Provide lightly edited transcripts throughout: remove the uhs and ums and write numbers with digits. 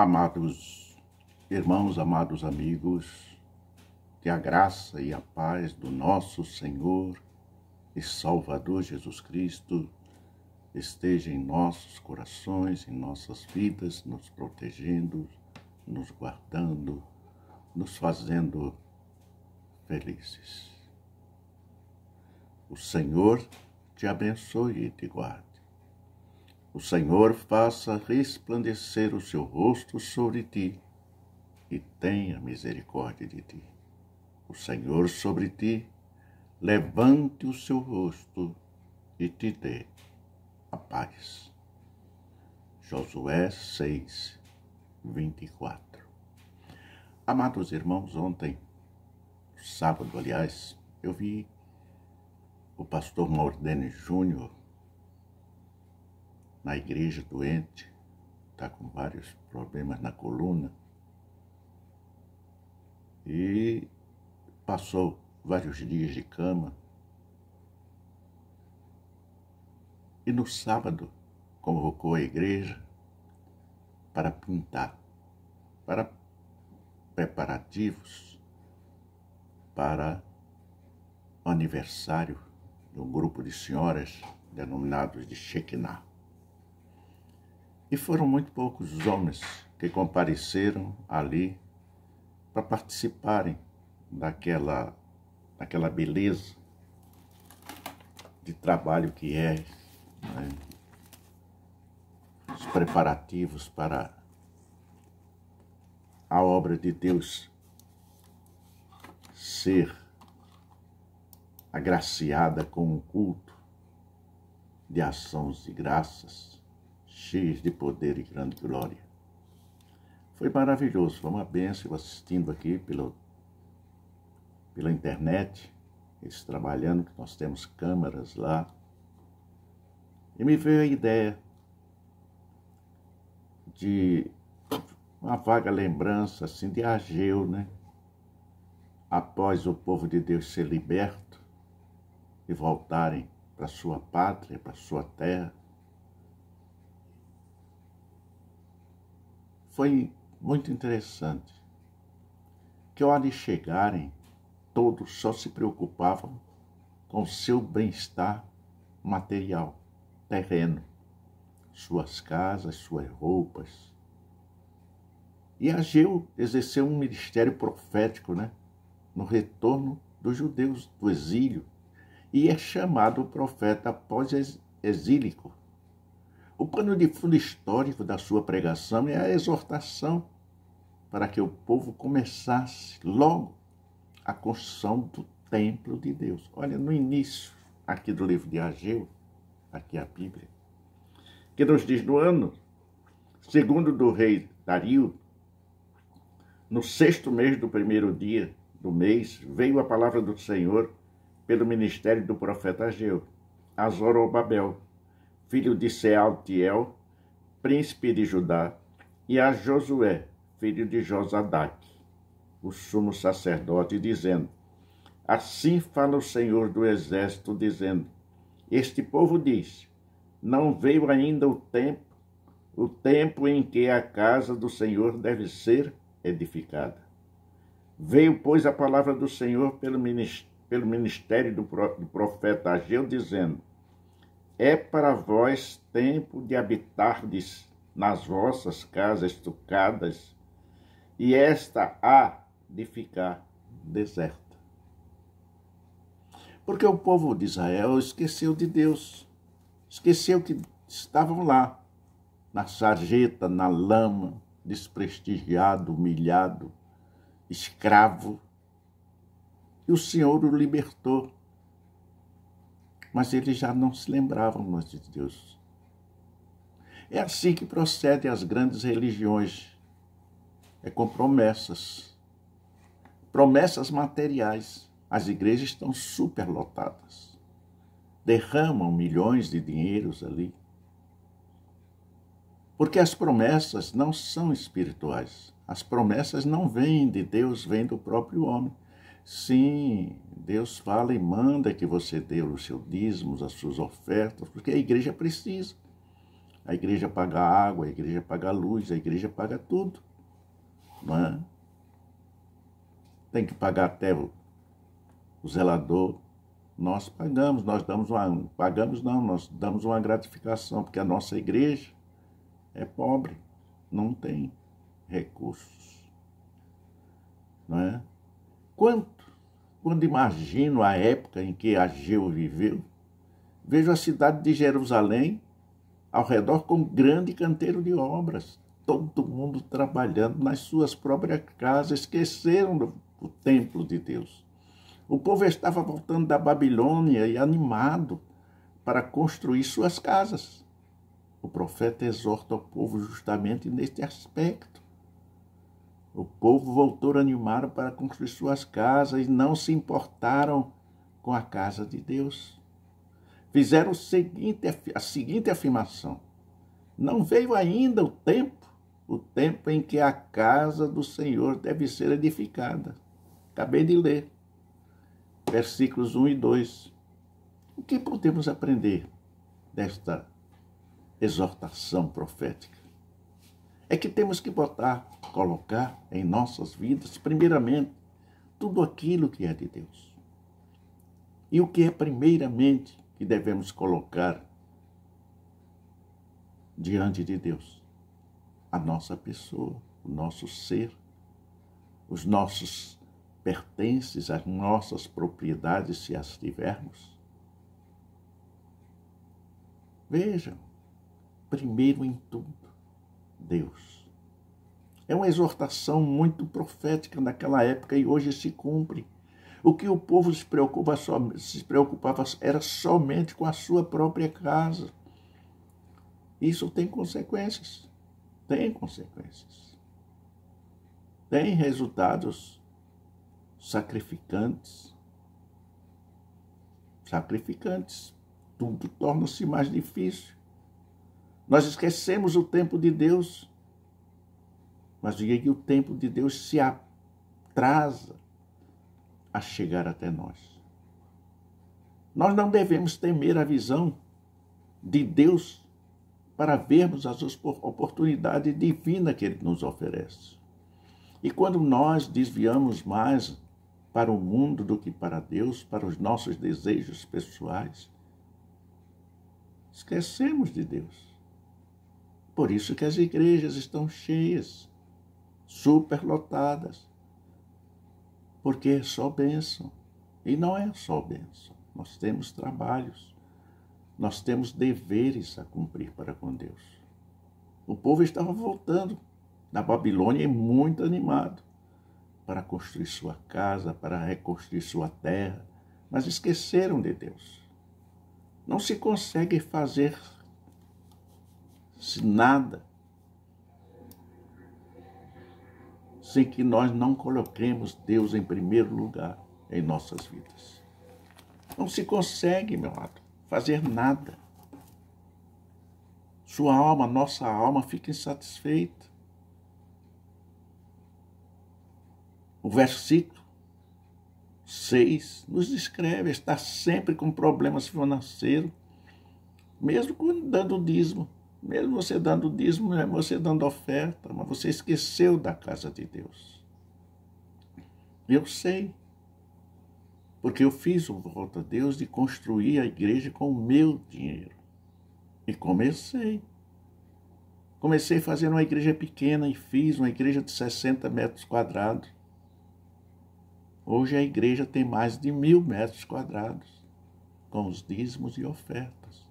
Amados irmãos, amados amigos, que a graça e a paz do nosso Senhor e Salvador Jesus Cristo esteja em nossos corações, em nossas vidas, nos protegendo, nos guardando, nos fazendo felizes. O Senhor te abençoe e te guarde. O Senhor faça resplandecer o seu rosto sobre ti e tenha misericórdia de ti. O Senhor sobre ti levante o seu rosto e te dê a paz. Josué 6, 24. Amados irmãos, ontem, sábado, aliás, eu vi o pastor Maurdene Júnior na igreja doente, está com vários problemas na coluna, e passou vários dias de cama. E no sábado convocou a igreja para pintar, para preparativos para o aniversário de um grupo de senhoras denominados de Shekinah. E foram muito poucos os homens que compareceram ali para participarem daquela beleza de trabalho que é, né, os preparativos para a obra de Deus ser agraciada com um culto de ações e graças, cheios de poder e grande glória. Foi maravilhoso, foi uma bênção assistindo aqui pela internet, eles trabalhando, que nós temos câmeras lá. E me veio a ideia de uma vaga lembrança assim de Ageu, né? Após o povo de Deus ser liberto e voltarem para sua pátria, para sua terra. Foi muito interessante que ao ali chegarem, todos só se preocupavam com o seu bem-estar material, terreno, suas casas, suas roupas. E Ageu exerceu um ministério profético, né, no retorno dos judeus do exílio, e é chamado profeta pós-exílico. O pano de fundo histórico da sua pregação é a exortação para que o povo começasse logo a construção do templo de Deus. Olha, no início aqui do livro de Ageu, aqui a Bíblia, que nos diz: no ano segundo do rei Dario, no 6º mês do 1º dia do mês, veio a palavra do Senhor pelo ministério do profeta Ageu a Zorobabel, filho de Sealtiel, príncipe de Judá, e a Josué, filho de Josadaque, o sumo sacerdote, dizendo: assim fala o Senhor do exército, dizendo: este povo diz, não veio ainda o tempo em que a casa do Senhor deve ser edificada. Veio, pois, a palavra do Senhor pelo ministério do profeta Ageu, dizendo: é para vós tempo de habitardes nas vossas casas estucadas, e esta há de ficar deserta. Porque o povo de Israel esqueceu de Deus, esqueceu que estavam lá, na sarjeta, na lama, desprestigiado, humilhado, escravo. E o Senhor o libertou. Mas eles já não se lembravam mais de Deus. É assim que procedem as grandes religiões. É com promessas. Promessas materiais. As igrejas estão superlotadas. Derramam milhões de dinheiros ali. Porque as promessas não são espirituais. As promessas não vêm de Deus, vêm do próprio homem. Sim, Deus fala e manda que você dê os seus dízimos, as suas ofertas, porque a igreja precisa. A igreja paga água, a igreja paga luz, a igreja paga tudo. Não é? Tem que pagar até o zelador. Nós pagamos, nós damos uma... Pagamos não, nós damos uma gratificação, porque a nossa igreja é pobre, não tem recursos. Não é? Quando imagino a época em que Ageu viveu, vejo a cidade de Jerusalém ao redor com um grande canteiro de obras, todo mundo trabalhando nas suas próprias casas, esqueceram do templo de Deus. O povo estava voltando da Babilônia e animado para construir suas casas. O profeta exorta o povo justamente neste aspecto. O povo voltou animado para construir suas casas e não se importaram com a casa de Deus. Fizeram a seguinte afirmação: não veio ainda o tempo em que a casa do Senhor deve ser edificada. Acabei de ler, versículos 1 e 2. O que podemos aprender desta exortação profética? É que temos que colocar em nossas vidas, primeiramente, tudo aquilo que é de Deus. E o que é primeiramente que devemos colocar diante de Deus? A nossa pessoa, o nosso ser, os nossos pertences, as nossas propriedades, se as tivermos. Vejam, primeiro em tudo, Deus. É uma exortação muito profética naquela época e hoje se cumpre. O que o povo se preocupava era somente com a sua própria casa. Isso tem consequências. Tem consequências. Tem resultados sacrificantes. Tudo torna-se mais difícil. Nós esquecemos o tempo de Deus. Mas o tempo de Deus se atrasa a chegar até nós. Nós não devemos temer a visão de Deus para vermos as oportunidades divinas que Ele nos oferece. E quando nós desviamos mais para o mundo do que para Deus, para os nossos desejos pessoais, esquecemos de Deus. Por isso que as igrejas estão cheias, superlotadas, porque é só bênção. E não é só bênção. Nós temos trabalhos, nós temos deveres a cumprir para com Deus. O povo estava voltando da Babilônia muito animado para construir sua casa, para reconstruir sua terra, mas esqueceram de Deus. Não se consegue fazer nada sem que nós não coloquemos Deus em primeiro lugar em nossas vidas. Não se consegue, meu amado, fazer nada. Sua alma, nossa alma fica insatisfeita. O versículo 6 nos descreve estar sempre com problemas financeiros, mesmo dando dízimo. Mesmo você dando dízimo, você dando oferta, mas você esqueceu da casa de Deus. Eu sei, porque eu fiz o voto a Deus de construir a igreja com o meu dinheiro. E comecei. Comecei fazendo uma igreja pequena e fiz uma igreja de 60 metros quadrados. Hoje a igreja tem mais de 1.000 metros quadrados, com os dízimos e ofertas.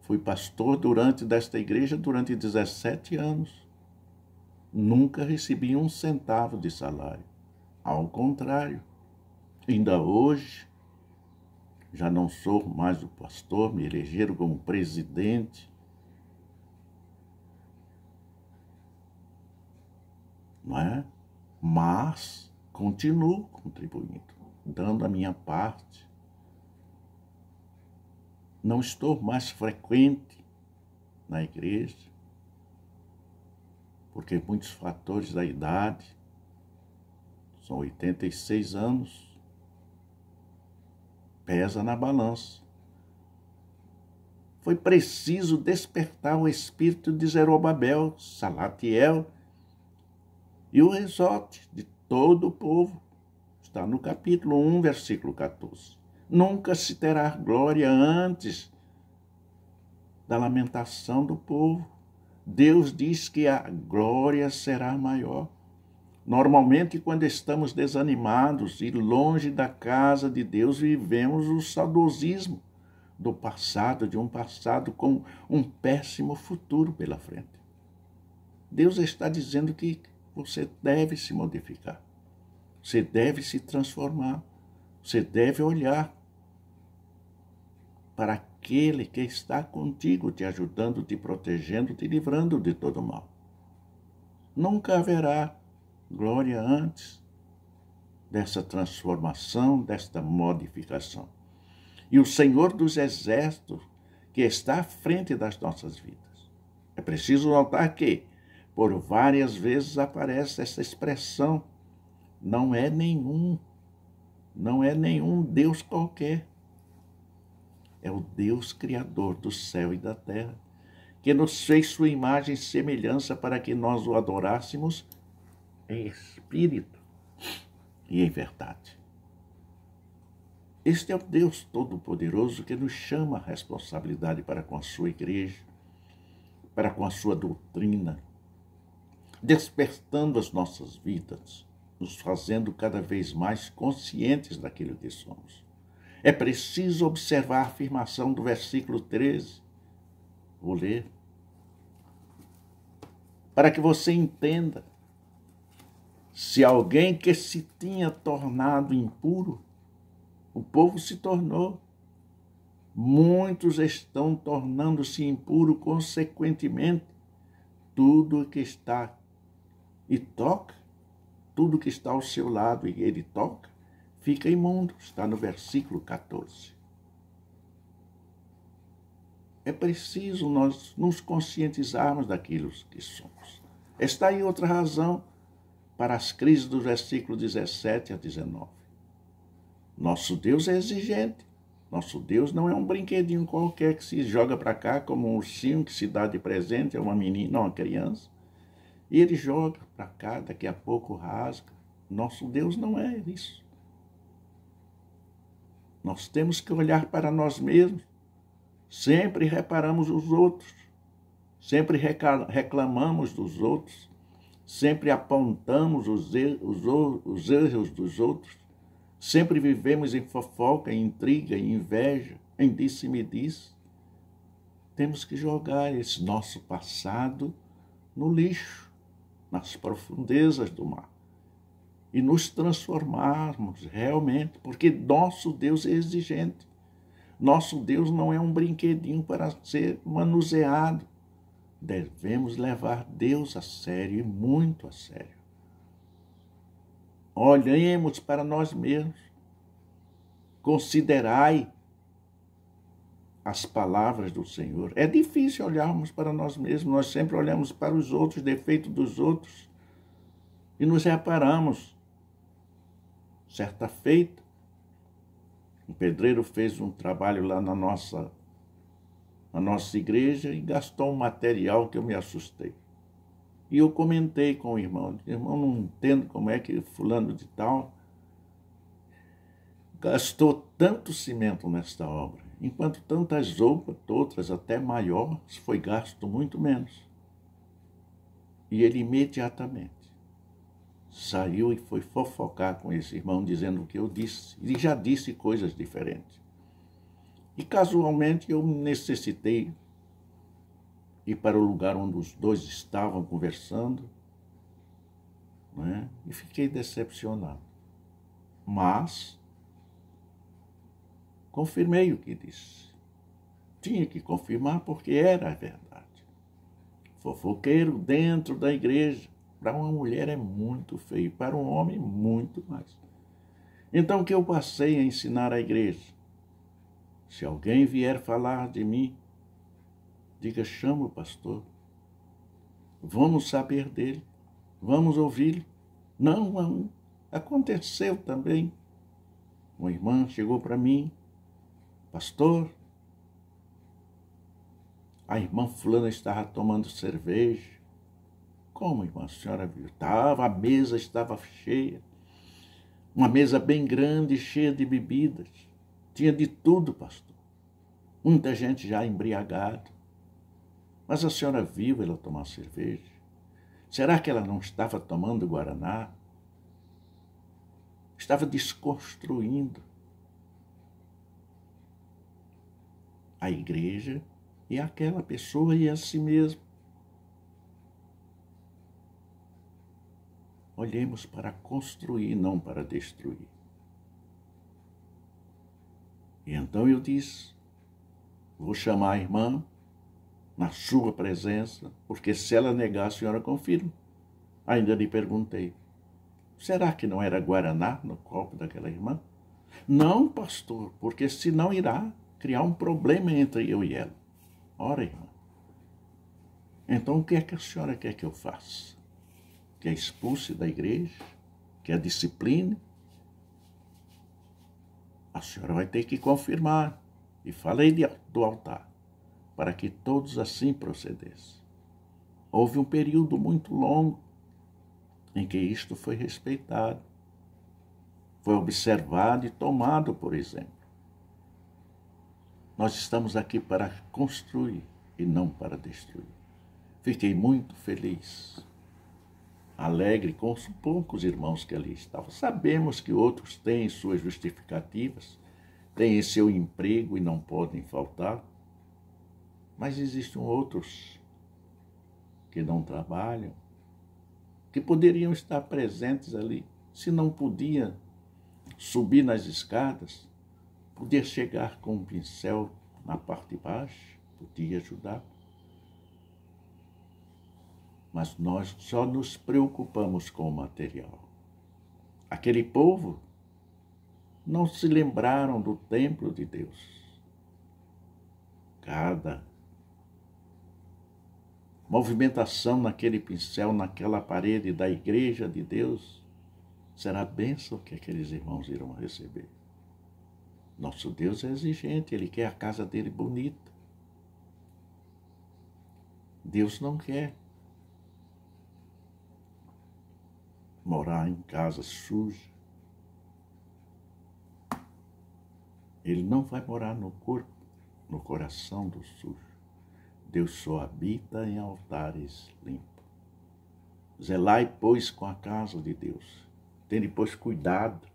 Fui pastor desta igreja durante 17 anos. Nunca recebi um centavo de salário. Ao contrário, ainda hoje, já não sou mais o pastor, me elegeram como presidente. Não é? Mas continuo contribuindo, dando a minha parte. Não estou mais frequente na igreja, porque muitos fatores da idade, são 86 anos, pesa na balança. foi preciso despertar o espírito de Zorobabel, Salatiel e o exorte de todo o povo. Está no capítulo 1, versículo 14. Nunca se terá glória antes da lamentação do povo. Deus diz que a glória será maior. Normalmente, quando estamos desanimados e longe da casa de Deus, vivemos o saudosismo do passado, de um passado com um péssimo futuro pela frente. Deus está dizendo que você deve se modificar, você deve se transformar, você deve olhar para aquele que está contigo, te ajudando, te protegendo, te livrando de todo mal. Nunca haverá glória antes dessa transformação, desta modificação. E o Senhor dos Exércitos, que está à frente das nossas vidas. É preciso notar que, por várias vezes, aparece essa expressão: não é nenhum Deus qualquer. É o Deus Criador do céu e da terra, que nos fez sua imagem e semelhança para que nós o adorássemos em espírito e em verdade. Este é o Deus Todo-Poderoso que nos chama a responsabilidade para com a sua igreja, para com a sua doutrina, despertando as nossas vidas, nos fazendo cada vez mais conscientes daquilo que somos. É preciso observar a afirmação do versículo 13. Vou ler. Para que você entenda, se alguém que se tinha tornado impuro, o povo se tornou. Muitos estão tornando-se impuros, consequentemente, tudo que está e toca, tudo que está ao seu lado e ele toca, fica imundo. Está no versículo 14. É preciso nós nos conscientizarmos daquilo que somos. Está aí outra razão para as crises do versículo 17 a 19. Nosso Deus é exigente. Nosso Deus não é um brinquedinho qualquer que se joga para cá como um ursinho que se dá de presente a uma menina, uma criança. E ele joga para cá, daqui a pouco rasga. Nosso Deus não é isso. Nós temos que olhar para nós mesmos. Sempre reparamos os outros. Sempre reclamamos dos outros. Sempre apontamos os erros dos outros. Sempre vivemos em fofoca, em intriga, em inveja, em disse-me-disse. Temos que jogar esse nosso passado no lixo, nas profundezas do mar. E nos transformarmos realmente, porque nosso Deus é exigente. Nosso Deus não é um brinquedinho para ser manuseado. Devemos levar Deus a sério e muito a sério. Olhemos para nós mesmos. Considerai as palavras do Senhor. É difícil olharmos para nós mesmos. Nós sempre olhamos para os outros, defeitos dos outros. E nos reparamos. Certa feita, um pedreiro fez um trabalho lá na nossa igreja e gastou um material que eu me assustei. E eu comentei com o irmão, não entendo como é que fulano de tal gastou tanto cimento nesta obra, enquanto tantas outras, até maiores, foi gasto muito menos. E ele imediatamente saiu e foi fofocar com esse irmão, dizendo o que eu disse. E já disse coisas diferentes. E casualmente eu necessitei ir para o lugar onde os dois estavam conversando, né? E fiquei decepcionado. Mas confirmei o que disse. Tinha que confirmar porque era a verdade. Fofoqueiro dentro da igreja, para uma mulher é muito feio, para um homem muito mais. Então o que eu passei a ensinar à igreja? Se alguém vier falar de mim, diga: chama o pastor. Vamos saber dele. Vamos ouvi-lo. Não, aconteceu também. Uma irmã chegou para mim: pastor, a irmã fulana estava tomando cerveja. Como, irmã, a senhora viu? A mesa estava cheia. Uma mesa bem grande, cheia de bebidas. Tinha de tudo, pastor. Muita gente já embriagada. Mas a senhora viu ela tomar cerveja? Será que ela não estava tomando guaraná? Estava desconstruindo a igreja e aquela pessoa e a si mesmo. Olhemos para construir, não para destruir. E então eu disse, vou chamar a irmã na sua presença, porque se ela negar, a senhora confirma. Ainda lhe perguntei, será que não era guaraná no copo daquela irmã? Não, pastor, porque senão irá criar um problema entre eu e ela. Ora, irmã, então o que é que a senhora quer que eu faça? Que a expulse da igreja? Que a discipline? A senhora vai ter que confirmar. E falei do altar, para que todos assim procedessem. Houve um período muito longo em que isto foi respeitado, foi observado e tomado por exemplo. Nós estamos aqui para construir e não para destruir. Fiquei muito feliz, alegre com os poucos irmãos que ali estavam. Sabemos que outros têm suas justificativas, têm seu emprego e não podem faltar, mas existem outros que não trabalham, que poderiam estar presentes ali, se não podia subir nas escadas, podia chegar com um pincel na parte de baixo, podia ajudar. Mas nós só nos preocupamos com o material. Aquele povo não se lembraram do templo de Deus. Cada movimentação naquele pincel, naquela parede da igreja de Deus, será a bênção que aqueles irmãos irão receber. Nosso Deus é exigente, Ele quer a casa dele bonita. Deus não quer morar em casa suja. Ele não vai morar no corpo, no coração do sujo. Deus só habita em altares limpos. Zelai, pois, com a casa de Deus. Tende, pois, cuidado.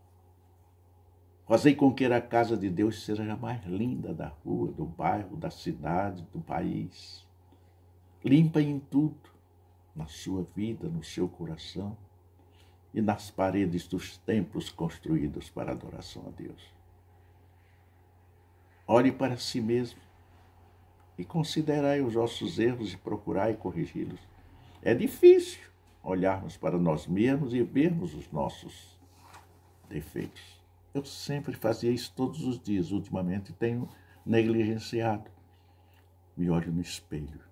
Fazei com que a casa de Deus seja a mais linda da rua, do bairro, da cidade, do país. Limpa em tudo, na sua vida, no seu coração e nas paredes dos templos construídos para adoração a Deus. Olhe para si mesmo e considerai os nossos erros e procurai corrigi-los. É difícil olharmos para nós mesmos e vermos os nossos defeitos. Eu sempre fazia isso todos os dias, ultimamente tenho negligenciado. Me olho no espelho,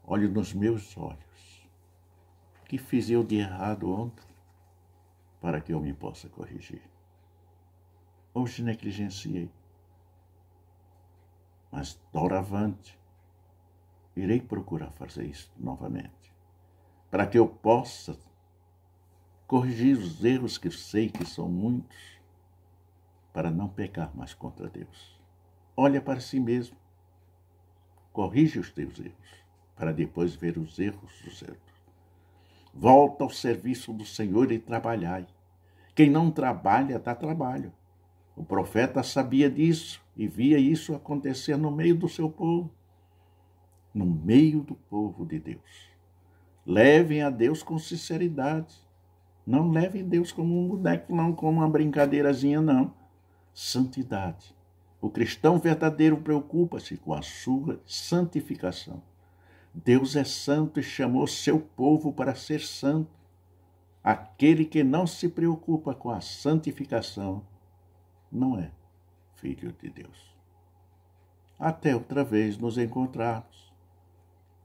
olho nos meus olhos. O que fiz eu de errado ontem para que eu me possa corrigir? Hoje negligenciei. Mas doravante, irei procurar fazer isso novamente, para que eu possa corrigir os erros que sei que são muitos, para não pecar mais contra Deus. Olha para si mesmo, corrige os teus erros, para depois ver os erros dos outros. Volta ao serviço do Senhor e trabalhai. Quem não trabalha, dá trabalho. O profeta sabia disso e via isso acontecer no meio do seu povo, no meio do povo de Deus. Levem a Deus com sinceridade. Não levem Deus como um boneco, não como uma brincadeirazinha, não. Santidade. O cristão verdadeiro preocupa-se com a sua santificação. Deus é santo e chamou seu povo para ser santo. Aquele que não se preocupa com a santificação não é filho de Deus. Até outra vez nos encontrarmos.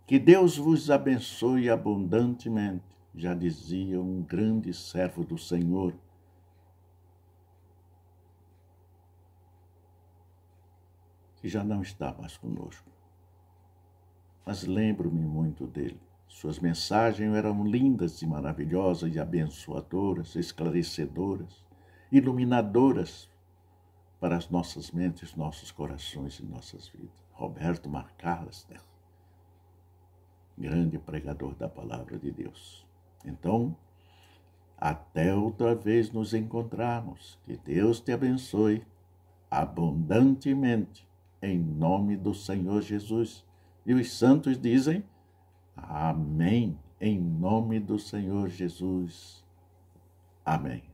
Que Deus vos abençoe abundantemente, já dizia um grande servo do Senhor, que já não está mais conosco. mas lembro-me muito dele. Suas mensagens eram lindas e maravilhosas e abençoadoras, esclarecedoras, iluminadoras para as nossas mentes, nossos corações e nossas vidas. Roberto McAllister, grande pregador da palavra de Deus. Então, até outra vez nos encontrarmos. Que Deus te abençoe abundantemente, em nome do Senhor Jesus. E os santos dizem, amém, em nome do Senhor Jesus. Amém.